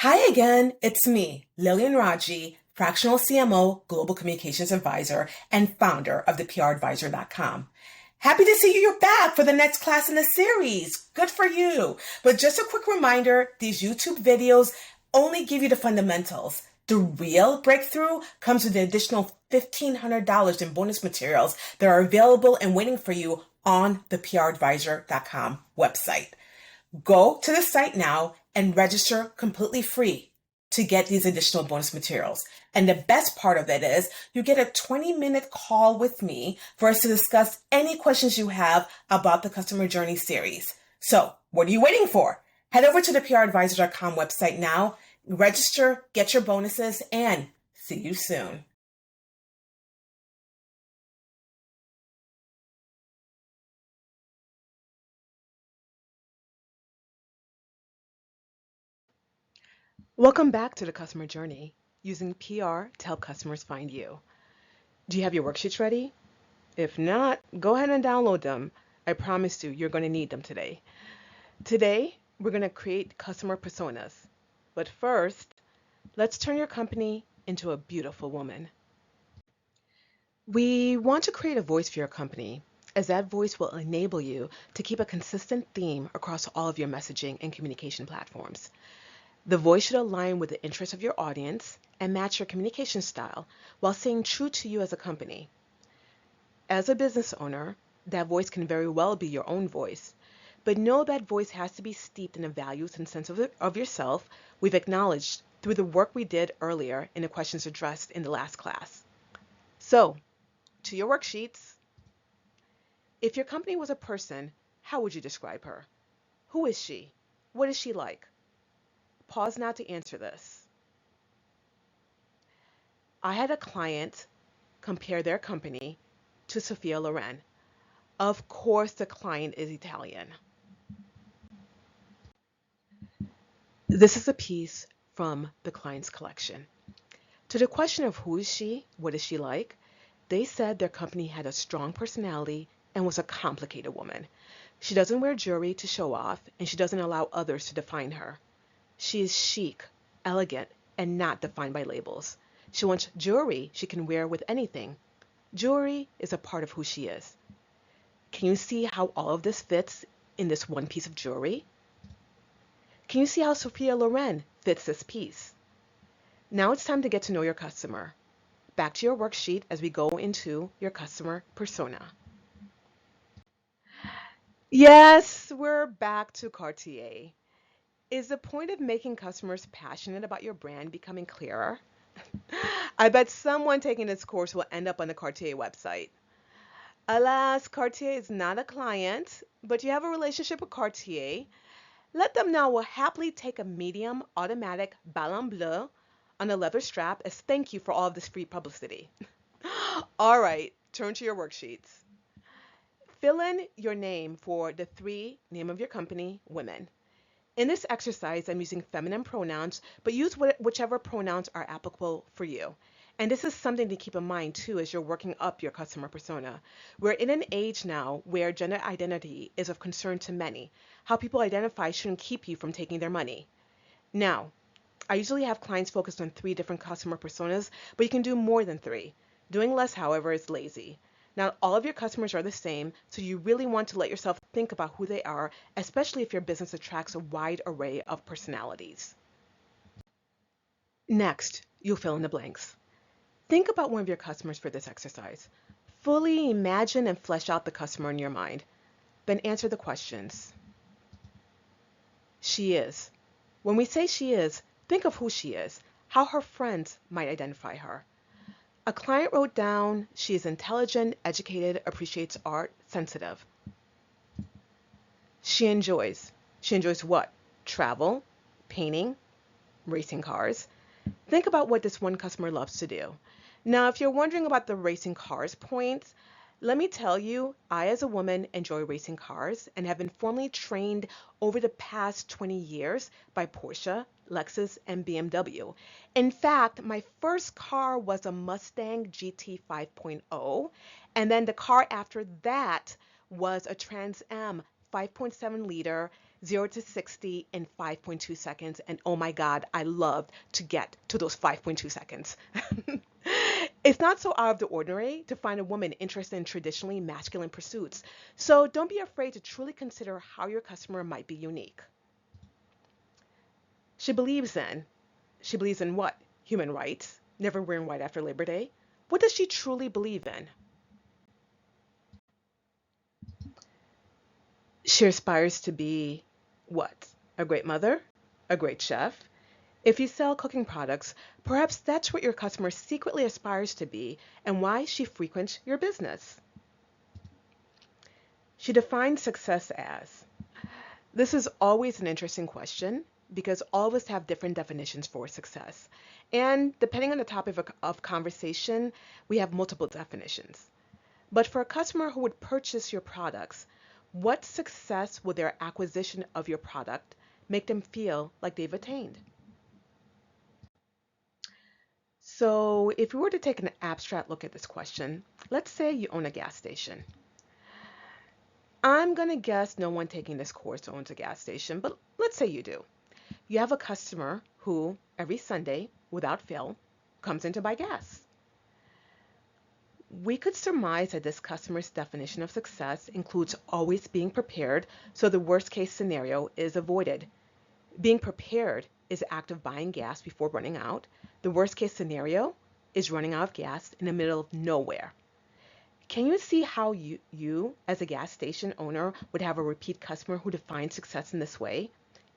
Hi again, it's me, Lilian Raji, fractional CMO, Global Communications Advisor, and founder of the PRadvisor.com. Happy to see you're back for the next class in the series. Good for you. But just a quick reminder, these YouTube videos only give you the fundamentals. The real breakthrough comes with the additional $1,500 in bonus materials that are available and waiting for you on the PRadvisor.com website. Go to the site now and register completely free to get these additional bonus materials. And the best part of it is you get a 20-minute call with me for us to discuss any questions you have about the customer journey series. So what are you waiting for? Head over to the PRadvisor.com website now, register, get your bonuses, and see you soon. Welcome back to the customer journey, using PR to help customers find you. Do you have your worksheets ready? If not, go ahead and download them. I promise you, you're going to need them today. Today, we're going to create customer personas. But first, let's turn your company into a beautiful woman. We want to create a voice for your company, as that voice will enable you to keep a consistent theme across all of your messaging and communication platforms. The voice should align with the interests of your audience and match your communication style while staying true to you as a company. As a business owner, that voice can very well be your own voice, but know that voice has to be steeped in the values and sense of yourself we've acknowledged through the work we did earlier in the questions addressed in the last class. So, to your worksheets. If your company was a person, how would you describe her? Who is she? What is she like? Pause now to answer this. I had a client compare their company to Sophia Loren. Of course, the client is Italian. This is a piece from the client's collection. To the question of who is she, what is she like, they said their company had a strong personality and was a complicated woman. She doesn't wear jewelry to show off, and she doesn't allow others to define her. She is chic, elegant, and not defined by labels. She wants jewelry she can wear with anything. Jewelry is a part of who she is. Can you see how all of this fits in this one piece of jewelry? Can you see how Sophia Loren fits this piece? Now it's time to get to know your customer. Back to your worksheet as we go into your customer persona. Yes, we're back to Cartier. Is the point of making customers passionate about your brand becoming clearer? I bet someone taking this course will end up on the Cartier website. Alas, Cartier is not a client, but you have a relationship with Cartier. Let them know we'll happily take a medium automatic Ballon Bleu on a leather strap as thank you for all of this free publicity. All right, turn to your worksheets. Fill in your name for the three name of your company, women. In this exercise, I'm using feminine pronouns, but use whichever pronouns are applicable for you. And this is something to keep in mind too as you're working up your customer persona. We're in an age now where gender identity is of concern to many. How people identify shouldn't keep you from taking their money. Now, I usually have clients focused on 3 different customer personas, but you can do more than 3. Doing less, however, is lazy. Not all of your customers are the same, so you really want to let yourself think about who they are, especially if your business attracts a wide array of personalities. Next, you'll fill in the blanks. Think about one of your customers for this exercise. Fully imagine and flesh out the customer in your mind. Then answer the questions. She is. When we say she is, think of who she is, how her friends might identify her. A client wrote down, she is intelligent, educated, appreciates art, sensitive. She enjoys. She enjoys what? Travel, painting, racing cars. Think about what this one customer loves to do. Now, if you're wondering about the racing cars points, let me tell you, I as a woman enjoy racing cars and have been formally trained over the past 20 years by Porsche, Lexus, and BMW. In fact, my first car was a Mustang GT 5.0, and then the car after that was a Trans Am 5.7 liter 0 to 60 in 5.2 seconds. And oh my God, I loved to get to those 5.2 seconds. It's not so out of the ordinary to find a woman interested in traditionally masculine pursuits. So don't be afraid to truly consider how your customer might be unique. She believes in. She believes in what? Human rights, never wearing white after Labor Day. What does she truly believe in? She aspires to be what? A great mother? A great chef? If you sell cooking products, perhaps that's what your customer secretly aspires to be and why she frequents your business. She defines success as. This is always an interesting question because all of us have different definitions for success. And depending on the topic of conversation, we have multiple definitions. But for a customer who would purchase your products, what success will their acquisition of your product make them feel like they've attained? So, if we were to take an abstract look at this question, let's say you own a gas station. I'm going to guess no one taking this course owns a gas station, but let's say you do. You have a customer who, every Sunday, without fail, comes in to buy gas. We could surmise that this customer's definition of success includes always being prepared so the worst case scenario is avoided. Being prepared is the act of buying gas before running out. The worst case scenario is running out of gas in the middle of nowhere. Can you see how you, as a gas station owner, would have a repeat customer who defines success in this way?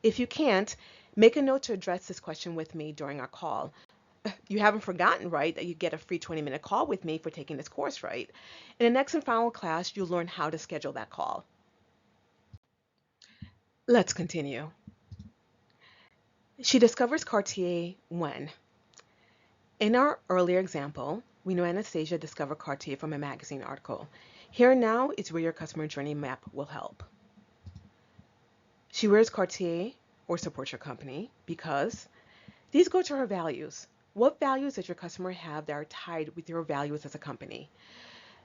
If you can't, make a note to address this question with me during our call. You haven't forgotten, right, that you get a free 20-minute call with me for taking this course, right? In the next and final class, you'll learn how to schedule that call. Let's continue. She discovers Cartier when? In our earlier example, we know Anastasia discovered Cartier from a magazine article. Here now is where your customer journey map will help. She wears Cartier or supports your company because these go to her values. What values does your customer have that are tied with your values as a company?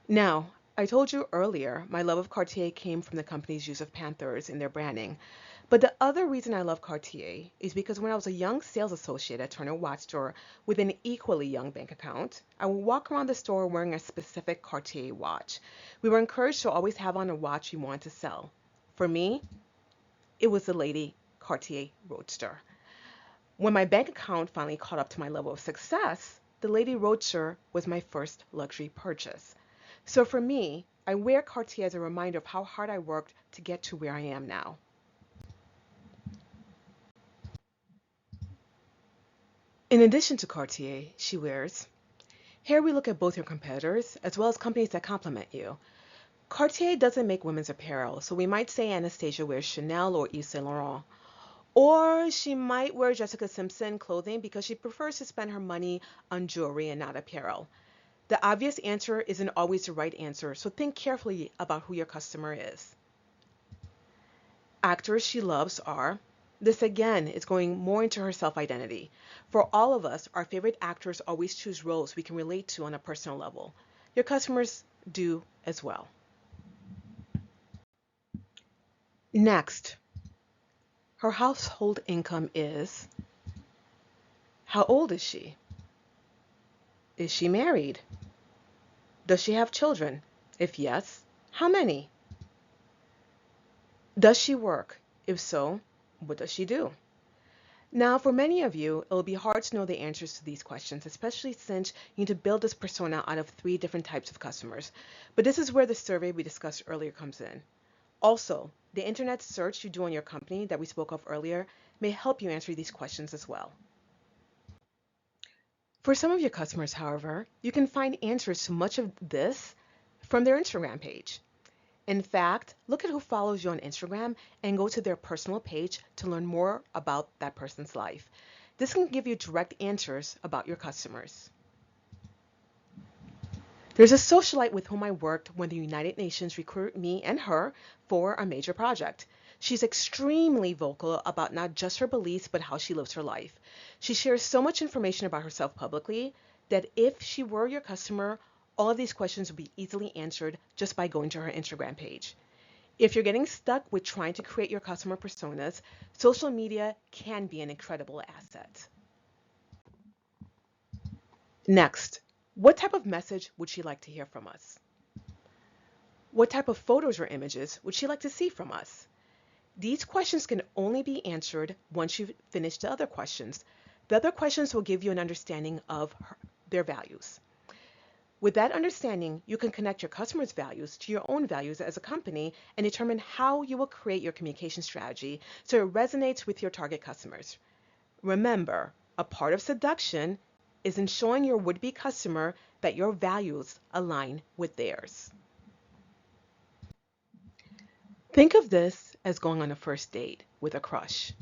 Now, I told you earlier, my love of Cartier came from the company's use of panthers in their branding. But the other reason I love Cartier is because when I was a young sales associate at Turner Watch Store with an equally young bank account, I would walk around the store wearing a specific Cartier watch. We were encouraged to always have on a watch we wanted to sell. For me, it was the Lady Cartier Roadster. When my bank account finally caught up to my level of success, the Lady Roadster was my first luxury purchase. So for me, I wear Cartier as a reminder of how hard I worked to get to where I am now. In addition to Cartier, she wears. Here we look at both your competitors as well as companies that complement you. Cartier doesn't make women's apparel, so we might say Anastasia wears Chanel or Yves Saint Laurent. Or she might wear Jessica Simpson clothing because she prefers to spend her money on jewelry and not apparel. The obvious answer isn't always the right answer, so think carefully about who your customer is. Actors she loves are. This again is going more into her self-identity. For all of us, our favorite actors always choose roles we can relate to on a personal level. Your customers do as well. Next, her household income is. How old is she? Is she married? Does she have children? If yes, how many? Does she work? If so, what does she do? Now, for many of you, it'll be hard to know the answers to these questions, especially since you need to build this persona out of 3 different types of customers. But this is where the survey we discussed earlier comes in. Also, the internet search you do on your company that we spoke of earlier may help you answer these questions as well. For some of your customers, however, you can find answers to much of this from their Instagram page. In fact, look at who follows you on Instagram and go to their personal page to learn more about that person's life. This can give you direct answers about your customers. There's a socialite with whom I worked when the United Nations recruited me and her for a major project. She's extremely vocal about not just her beliefs, but how she lives her life. She shares so much information about herself publicly that if she were your customer, all of these questions would be easily answered just by going to her Instagram page. If you're getting stuck with trying to create your customer personas, social media can be an incredible asset. Next, what type of message would she like to hear from us? What type of photos or images would she like to see from us? These questions can only be answered once you've finished the other questions. The other questions will give you an understanding of their values. With that understanding, you can connect your customers' values to your own values as a company and determine how you will create your communication strategy so it resonates with your target customers. Remember, a part of seduction is in showing your would-be customer that your values align with theirs. Think of this as going on a first date with a crush.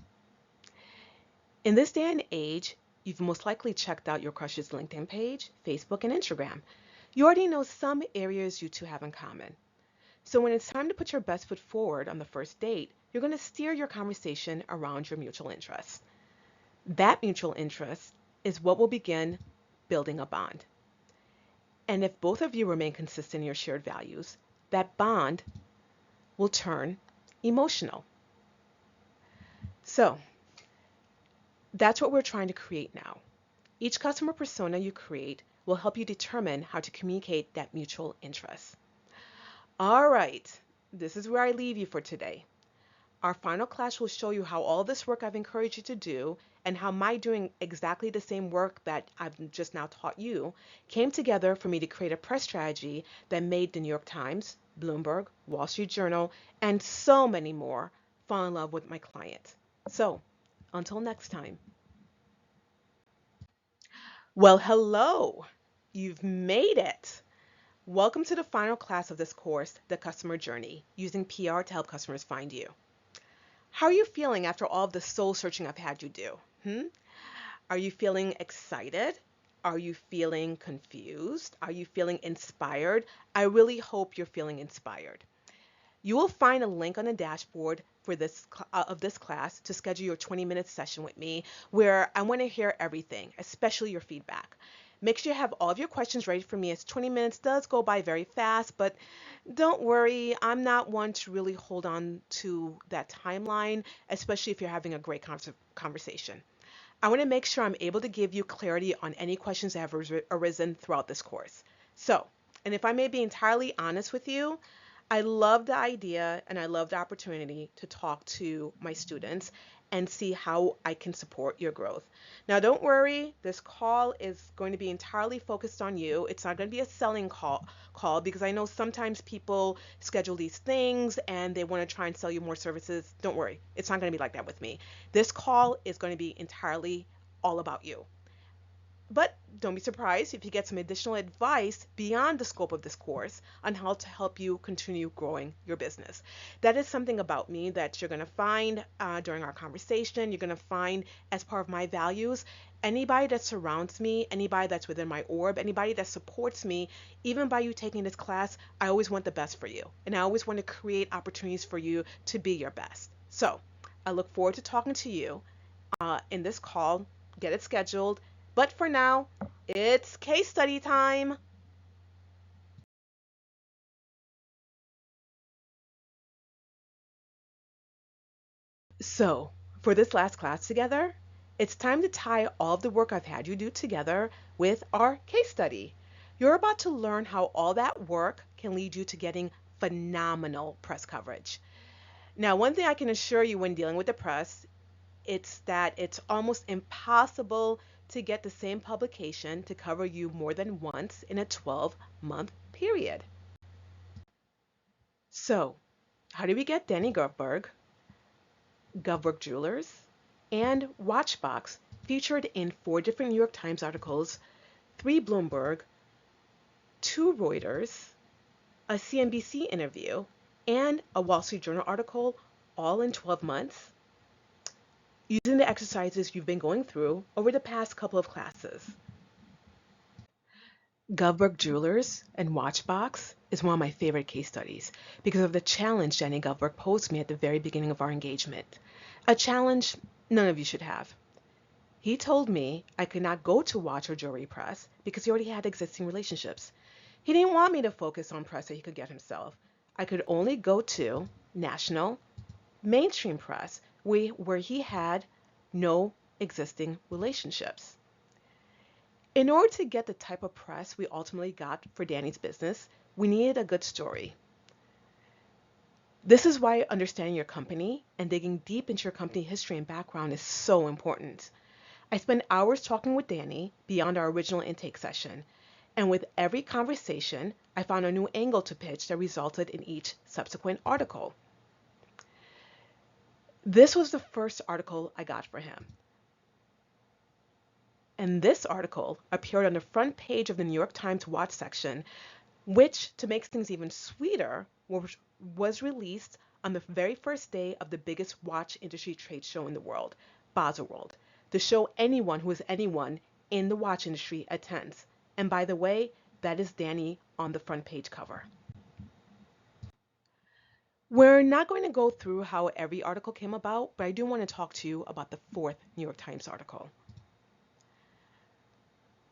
In this day and age, you've most likely checked out your crush's LinkedIn page, Facebook, and Instagram. You already know some areas you two have in common. So when it's time to put your best foot forward on the first date, you're going to steer your conversation around your mutual interests. That mutual interest is what will begin building a bond. And if both of you remain consistent in your shared values, that bond will turn emotional. So that's what we're trying to create now. Each customer persona you create will help you determine how to communicate that mutual interest. All right, this is where I leave you for today. Our final class will show you how all this work I've encouraged you to do and how my doing exactly the same work that I've just now taught you came together for me to create a press strategy that made the New York Times, Bloomberg, Wall Street Journal, and so many more fall in love with my client. So, until next time. Well, hello. You've made it. Welcome to the final class of this course, The Customer Journey, using PR to help customers find you. How are you feeling after all of the soul searching I've had you do? Are you feeling excited? Are you feeling confused? Are you feeling inspired? I really hope you're feeling inspired. You will find a link on the dashboard for this class to schedule your 20-minute session with me where I want to hear everything, especially your feedback. Make sure you have all of your questions ready for me as 20 minutes does go by very fast, but don't worry, I'm not one to really hold on to that timeline, especially if you're having a great conversation. I want to make sure I'm able to give you clarity on any questions that have arisen throughout this course. So, and if I may be entirely honest with you, I love the idea and I love the opportunity to talk to my students and see how I can support your growth. Now, don't worry, this call is going to be entirely focused on you. It's not going to be a selling call because I know sometimes people schedule these things and they want to try and sell you more services. Don't worry, it's not going to be like that with me. This call is going to be entirely all about you. But don't be surprised if you get some additional advice beyond the scope of this course on how to help you continue growing your business. That is something about me that you're going to find during our conversation. You're going to find as part of my values. Anybody that surrounds me, anybody that's within my orb, anybody that supports me, even by you taking this class, I always want the best for you. And I always want to create opportunities for you to be your best. So I look forward to talking to you in this call. Get it scheduled. But for now, it's case study time. So, for this last class together, it's time to tie all of the work I've had you do together with our case study. You're about to learn how all that work can lead you to getting phenomenal press coverage. Now, one thing I can assure you when dealing with the press, it's that it's almost impossible to get the same publication to cover you more than once in a 12-month period. So, how do we get Danny Govberg, Govberg Jewelers, and Watchbox featured in 4 different New York Times articles, 3 Bloomberg, 2 Reuters, a CNBC interview, and a Wall Street Journal article all in 12 months? Using the exercises you've been going through over the past couple of classes. Govberg Jewelers and Watchbox is one of my favorite case studies because of the challenge Jenny Govberg posed me at the very beginning of our engagement. A challenge none of you should have. He told me I could not go to watch or jewelry press because he already had existing relationships. He didn't want me to focus on press that he could get himself. I could only go to national, mainstream press where he had no existing relationships. In order to get the type of press we ultimately got for Danny's business, we needed a good story. This is why understanding your company and digging deep into your company history and background is so important. I spent hours talking with Danny beyond our original intake session, and with every conversation, I found a new angle to pitch that resulted in each subsequent article. This was the first article I got for him. And this article appeared on the front page of the New York Times watch section, which, to make things even sweeter, was released on the very first day of the biggest watch industry trade show in the world, Baselworld, the show anyone who is anyone in the watch industry attends. And by the way, that is Danny on the front page cover. We're not going to go through how every article came about, but I do want to talk to you about the fourth New York Times article.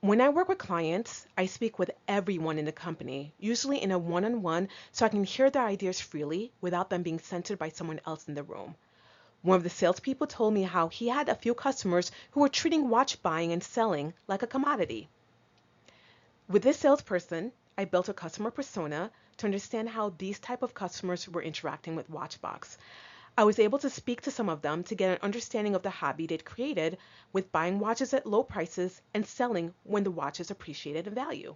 When I work with clients, I speak with everyone in the company, usually in a one-on-one, so I can hear their ideas freely without them being censored by someone else in the room. One of the salespeople told me how he had a few customers who were treating watch buying and selling like a commodity. With this salesperson, I built a customer persona to understand how these type of customers were interacting with Watchbox. I was able to speak to some of them to get an understanding of the hobby they'd created with buying watches at low prices and selling when the watches appreciated in value.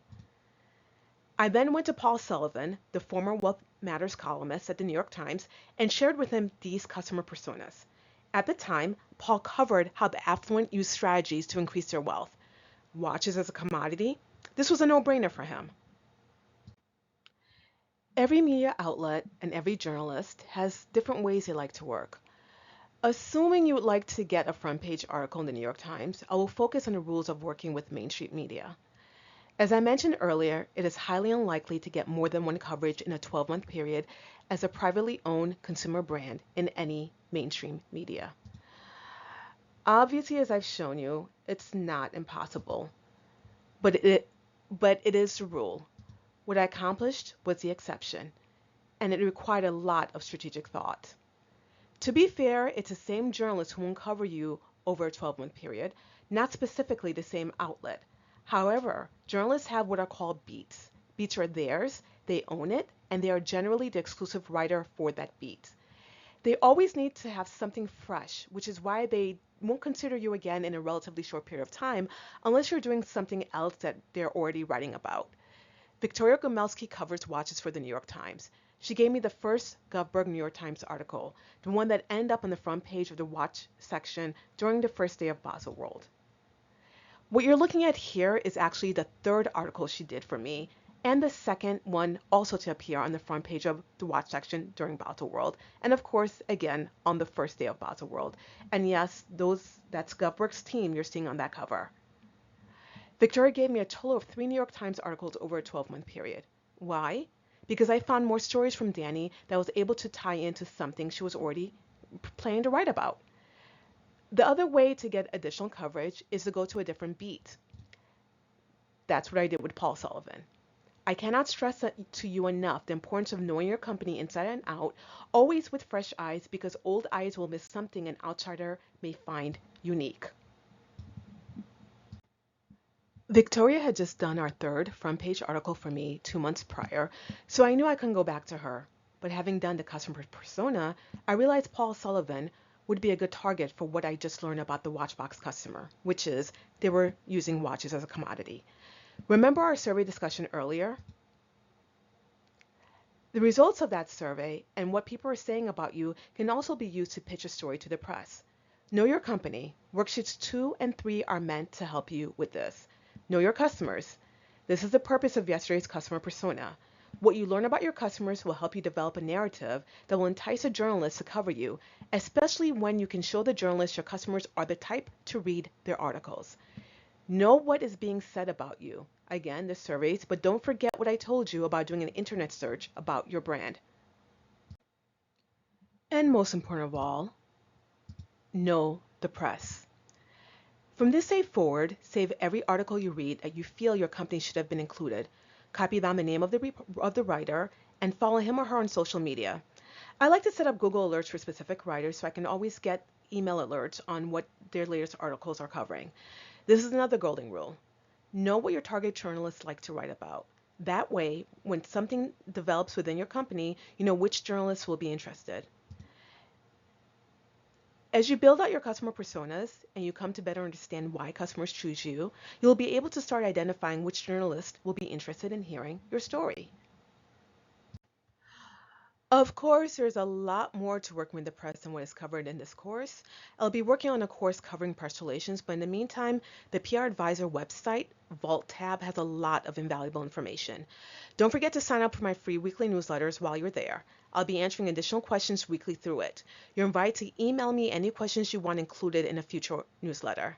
I then went to Paul Sullivan, the former Wealth Matters columnist at the New York Times, and shared with him these customer personas. At the time, Paul covered how the affluent use strategies to increase their wealth. Watches as a commodity? This was a no-brainer for him. Every media outlet and every journalist has different ways they like to work. Assuming you would like to get a front page article in the New York Times, I will focus on the rules of working with Main Street media. As I mentioned earlier, it is highly unlikely to get more than one coverage in a 12-month period as a privately owned consumer brand in any mainstream media. Obviously, as I've shown you, it's not impossible, but it is the rule. What I accomplished was the exception, and it required a lot of strategic thought. To be fair, it's the same journalist who won't cover you over a 12-month period, not specifically the same outlet. However, journalists have what are called beats. Beats are theirs, they own it, and they are generally the exclusive writer for that beat. They always need to have something fresh, which is why they won't consider you again in a relatively short period of time unless you're doing something else that they're already writing about. Victoria Gomelski covers watches for the New York Times. She gave me the first Govberg New York Times article, the one that ended up on the front page of the watch section during the first day of Baselworld. What you're looking at here is actually the third article she did for me, and the second one also to appear on the front page of the watch section during Baselworld, and of course, again, on the first day of Baselworld. And yes, that's Govberg's team you're seeing on that cover. Victoria gave me a total of 3 New York Times articles over a 12-month period. Why? Because I found more stories from Danny that was able to tie into something she was already planning to write about. The other way to get additional coverage is to go to a different beat. That's what I did with Paul Sullivan. I cannot stress to you enough the importance of knowing your company inside and out, always with fresh eyes, because old eyes will miss something an outsider may find unique. Victoria had just done our third front page article for me 2 months prior, so I knew I couldn't go back to her. But having done the customer persona, I realized Paul Sullivan would be a good target for what I just learned about the Watchbox customer, which is they were using watches as a commodity. Remember our survey discussion earlier? The results of that survey and what people are saying about you can also be used to pitch a story to the press. Know your company. Worksheets 2 and 3 are meant to help you with this. Know your customers. This is the purpose of yesterday's customer persona. What you learn about your customers will help you develop a narrative that will entice a journalist to cover you, especially when you can show the journalist your customers are the type to read their articles. Know what is being said about you. Again, the surveys, but don't forget what I told you about doing an internet search about your brand. And most important of all, know the press. From this day forward, save every article you read that you feel your company should have been included. Copy down the name of the writer and follow him or her on social media. I like to set up Google alerts for specific writers so I can always get email alerts on what their latest articles are covering. This is another golden rule. Know what your target journalists like to write about. That way, when something develops within your company, you know which journalists will be interested. As you build out your customer personas and you come to better understand why customers choose you, you'll be able to start identifying which journalist will be interested in hearing your story. Of course, there's a lot more to working with the press than what is covered in this course. I'll be working on a course covering press relations, but in the meantime, the PR Advisor website, Vault tab, has a lot of invaluable information. Don't forget to sign up for my free weekly newsletters while you're there. I'll be answering additional questions weekly through it. You're invited to email me any questions you want included in a future newsletter.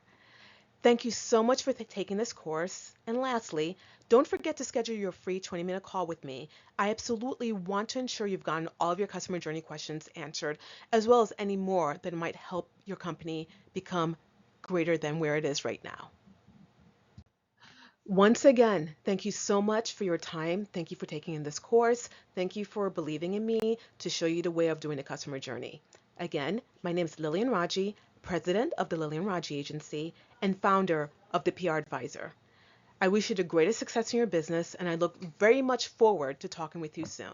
Thank you so much for taking this course. And lastly, don't forget to schedule your free 20-minute call with me. I absolutely want to ensure you've gotten all of your customer journey questions answered, as well as any more that might help your company become greater than where it is right now. Once again, thank you so much for your time. Thank you for taking in this course. Thank you for believing in me to show you the way of doing a customer journey. Again, my name is Lilian Raji, president of the Lilian Raji Agency and founder of the PR Advisor. I wish you the greatest success in your business, and I look very much forward to talking with you soon.